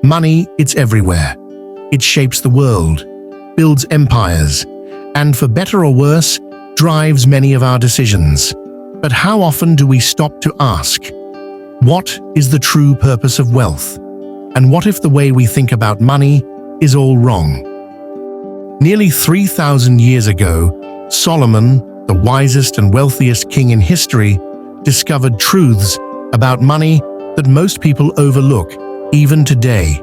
Money, it's everywhere. It shapes the world, builds empires, and for better or worse, drives many of our decisions. But how often do we stop to ask, what is the true purpose of wealth? And what if the way we think about money is all wrong? Nearly 3,000 years ago, Solomon, the wisest and wealthiest king in history, discovered truths about money that most people overlook, even today.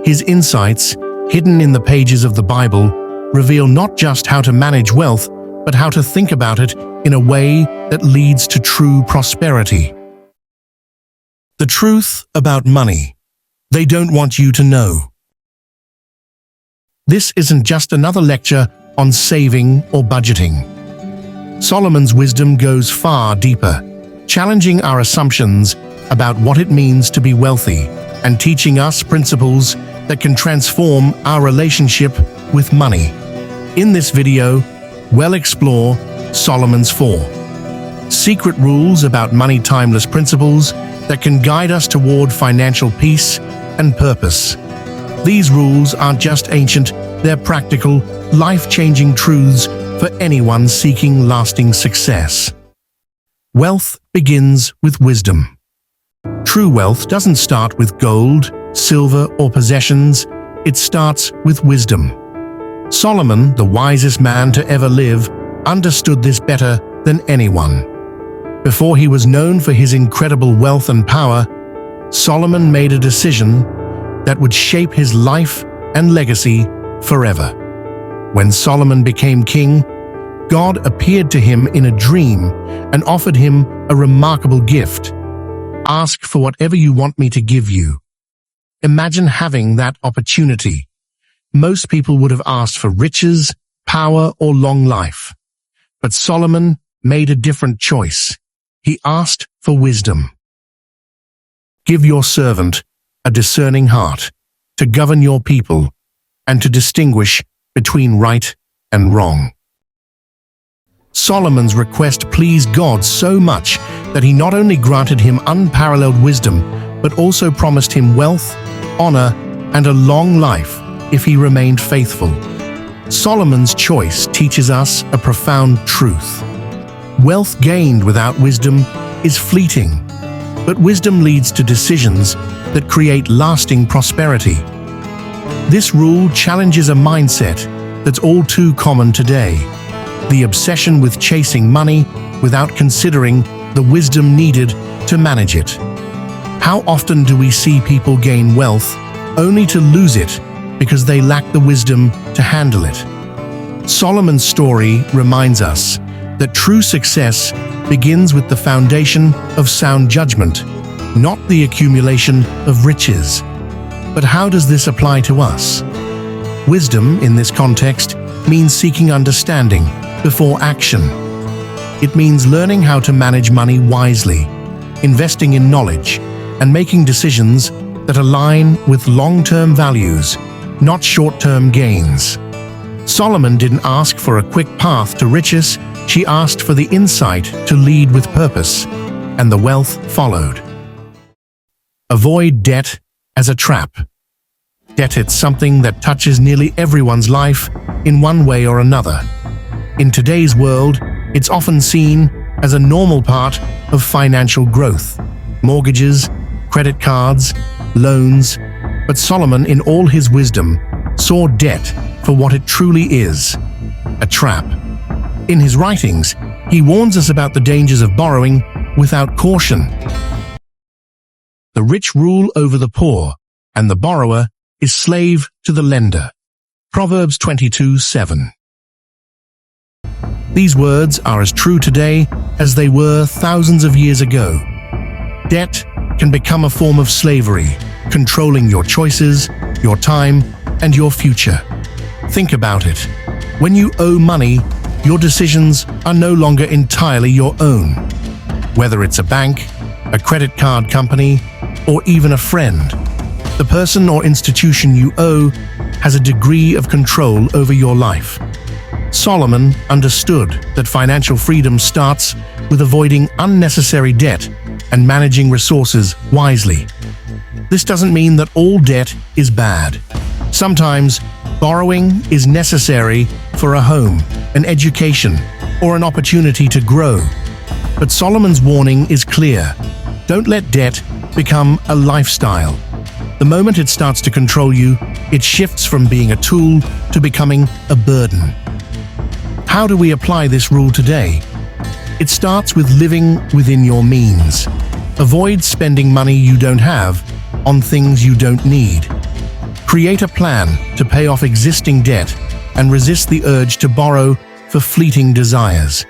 His insights, hidden in the pages of the Bible, reveal not just how to manage wealth, but how to think about it in a way that leads to true prosperity. The truth about money they don't want you to know. This isn't just another lecture on saving or budgeting. Solomon's wisdom goes far deeper, challenging our assumptions about what it means to be wealthy and teaching us principles that can transform our relationship with money. In this video, we'll explore Solomon's 4 secret rules about money, timeless principles that can guide us toward financial peace and purpose. These rules aren't just ancient, they're practical, life-changing truths for anyone seeking lasting success. Wealth begins with wisdom. True wealth doesn't start with gold, silver, or possessions. It starts with wisdom. Solomon, the wisest man to ever live, understood this better than anyone. Before he was known for his incredible wealth and power, Solomon made a decision that would shape his life and legacy forever. When Solomon became king, God appeared to him in a dream and offered him a remarkable gift. Ask for whatever you want me to give you. Imagine having that opportunity. Most people would have asked for riches, power, or long life. But Solomon made a different choice. He asked for wisdom. Give your servant a discerning heart to govern your people and to distinguish between right and wrong. Solomon's request pleased God so much that he not only granted him unparalleled wisdom, but also promised him wealth, honor, and a long life if he remained faithful. Solomon's choice teaches us a profound truth. Wealth gained without wisdom is fleeting, but wisdom leads to decisions that create lasting prosperity. This rule challenges a mindset that's all too common today: the obsession with chasing money without considering the wisdom needed to manage it. How often do we see people gain wealth only to lose it because they lack the wisdom to handle it? Solomon's story reminds us that true success begins with the foundation of sound judgment, not the accumulation of riches. But how does this apply to us? Wisdom, in this context, means seeking understanding before action. It means learning how to manage money wisely, investing in knowledge, and making decisions that align with long-term values, not short-term gains. Solomon didn't ask for a quick path to riches, she asked for the insight to lead with purpose, and the wealth followed. Avoid debt as a trap. Debt is something that touches nearly everyone's life in one way or another. In today's world, it's often seen as a normal part of financial growth. Mortgages, credit cards, loans. But Solomon, in all his wisdom, saw debt for what it truly is: a trap. In his writings, he warns us about the dangers of borrowing without caution. The rich rule over the poor, and the borrower is slave to the lender. Proverbs 22:7. These words are as true today as they were thousands of years ago. Debt can become a form of slavery, controlling your choices, your time, and your future. Think about it. When you owe money, your decisions are no longer entirely your own. Whether it's a bank, a credit card company, or even a friend, the person or institution you owe has a degree of control over your life. Solomon understood that financial freedom starts with avoiding unnecessary debt and managing resources wisely. This doesn't mean that all debt is bad. Sometimes, borrowing is necessary for a home, an education, or an opportunity to grow. But Solomon's warning is clear. Don't let debt become a lifestyle. The moment it starts to control you, it shifts from being a tool to becoming a burden. How do we apply this rule today? It starts with living within your means. Avoid spending money you don't have on things you don't need. Create a plan to pay off existing debt and resist the urge to borrow for fleeting desires.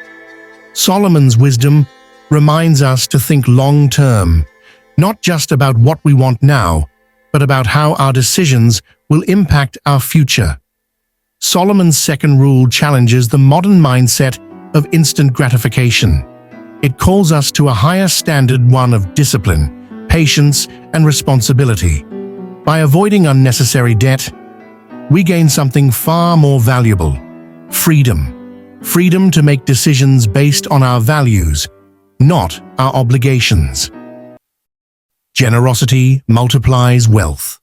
Solomon's wisdom reminds us to think long-term, not just about what we want now, but about how our decisions will impact our future. Solomon's second rule challenges the modern mindset of instant gratification. It calls us to a higher standard, one of discipline, patience, and responsibility. By avoiding unnecessary debt, we gain something far more valuable: freedom. Freedom to make decisions based on our values, not our obligations. Generosity multiplies wealth.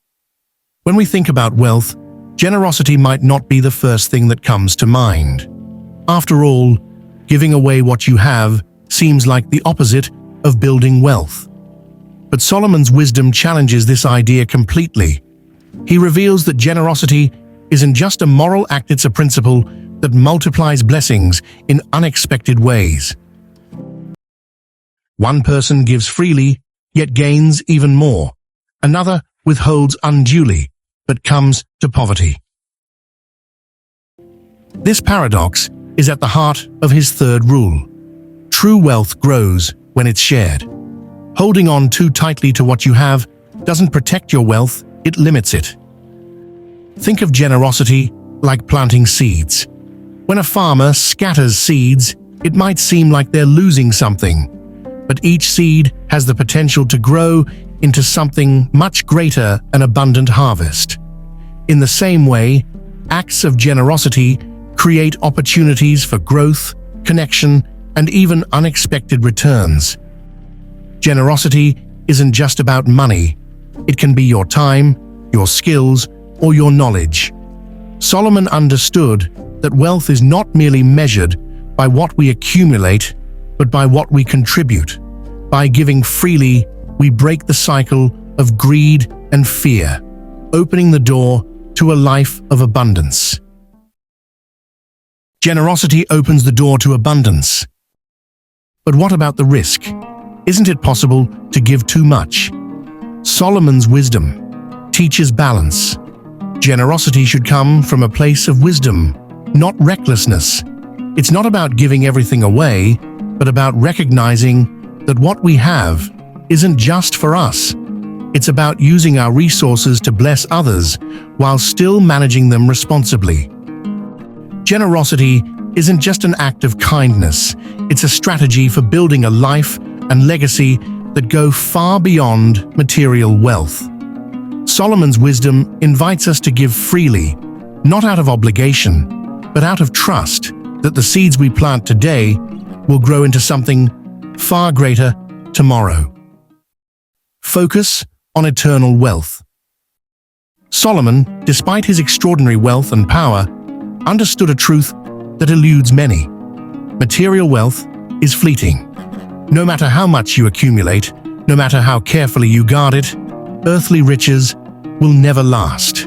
When we think about wealth, generosity might not be the first thing that comes to mind. After all, giving away what you have seems like the opposite of building wealth. But Solomon's wisdom challenges this idea completely. He reveals that generosity isn't just a moral act, it's a principle that multiplies blessings in unexpected ways. One person gives freely, yet gains even more. Another withholds unduly, but comes to poverty. This paradox is at the heart of his third rule. True wealth grows when it's shared. Holding on too tightly to what you have doesn't protect your wealth, it limits it. Think of generosity like planting seeds. When a farmer scatters seeds, it might seem like they're losing something, but each seed has the potential to grow into something much greater, an abundant harvest. In the same way, acts of generosity create opportunities for growth, connection, and even unexpected returns. Generosity isn't just about money. It can be your time, your skills, or your knowledge. Solomon understood that wealth is not merely measured by what we accumulate, but by what we contribute. By giving freely, we break the cycle of greed and fear, opening the door to a life of abundance. Generosity opens the door to abundance. But what about the risk? Isn't it possible to give too much? Solomon's wisdom teaches balance. Generosity should come from a place of wisdom, not recklessness. It's not about giving everything away, but about recognizing that what we have isn't just for us. It's about using our resources to bless others while still managing them responsibly. Generosity isn't just an act of kindness, it's a strategy for building a life and legacy that go far beyond material wealth. Solomon's wisdom invites us to give freely, not out of obligation, but out of trust that the seeds we plant today will grow into something far greater tomorrow. Focus on eternal wealth. Solomon, despite his extraordinary wealth and power, understood a truth that eludes many. Material wealth is fleeting. No matter how much you accumulate, no matter how carefully you guard it, earthly riches will never last.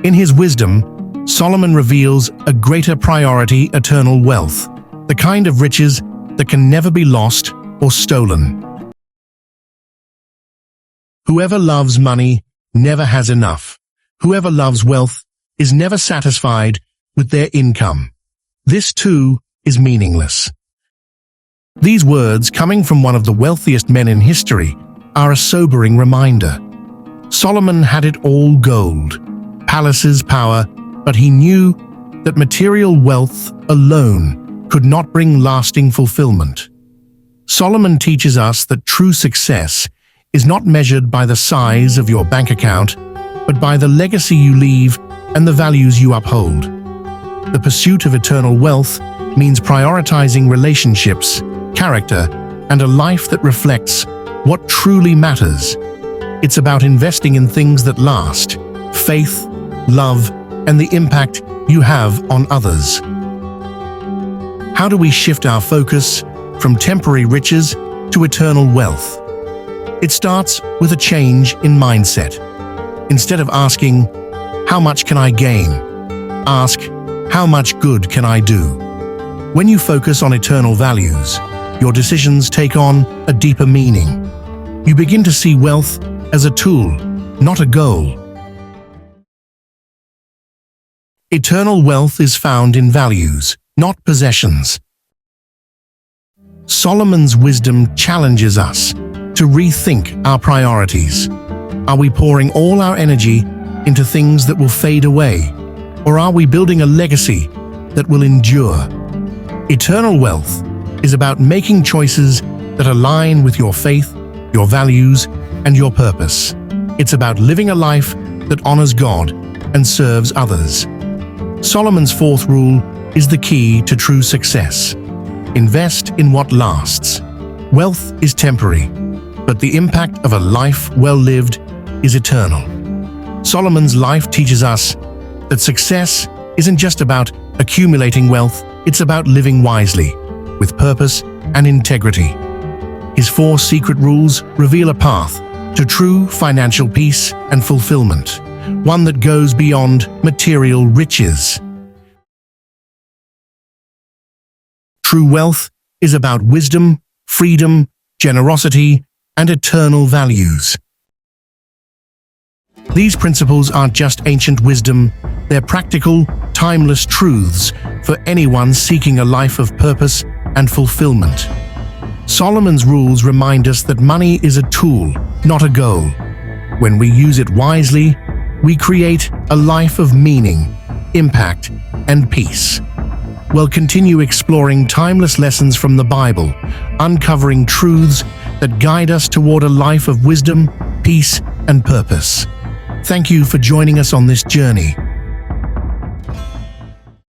In his wisdom, Solomon reveals a greater priority: eternal wealth, the kind of riches that can never be lost or stolen. Whoever loves money never has enough. Whoever loves wealth is never satisfied with their income. This too is meaningless. These words, coming from one of the wealthiest men in history, are a sobering reminder. Solomon had it all: gold, palaces, power, but he knew that material wealth alone could not bring lasting fulfillment. Solomon teaches us that true success is not measured by the size of your bank account, but by the legacy you leave and the values you uphold. The pursuit of eternal wealth means prioritizing relationships, character, and a life that reflects what truly matters. It's about investing in things that last: faith, love, and the impact you have on others. How do we shift our focus from temporary riches to eternal wealth? It starts with a change in mindset. Instead of asking, "How much can I gain?" ask, "How much good can I do?" When you focus on eternal values, your decisions take on a deeper meaning. You begin to see wealth as a tool, not a goal. Eternal wealth is found in values, not possessions. Solomon's wisdom challenges us to rethink our priorities. Are we pouring all our energy into things that will fade away, or are we building a legacy that will endure? Eternal wealth is about making choices that align with your faith, your values, and your purpose. It's about living a life that honors God and serves others. Solomon's fourth rule is the key to true success. Invest in what lasts. Wealth is temporary, but the impact of a life well lived is eternal. Solomon's life teaches us that success isn't just about accumulating wealth, it's about living wisely, with purpose and integrity. His 4 secret rules reveal a path to true financial peace and fulfillment, one that goes beyond material riches. True wealth is about wisdom, freedom, generosity, and eternal values. These principles aren't just ancient wisdom, they're practical, timeless truths for anyone seeking a life of purpose and fulfillment. Solomon's rules remind us that money is a tool, not a goal. When we use it wisely, we create a life of meaning, impact, and peace. We'll continue exploring timeless lessons from the Bible, uncovering truths that guide us toward a life of wisdom, peace, and purpose. Thank you for joining us on this journey.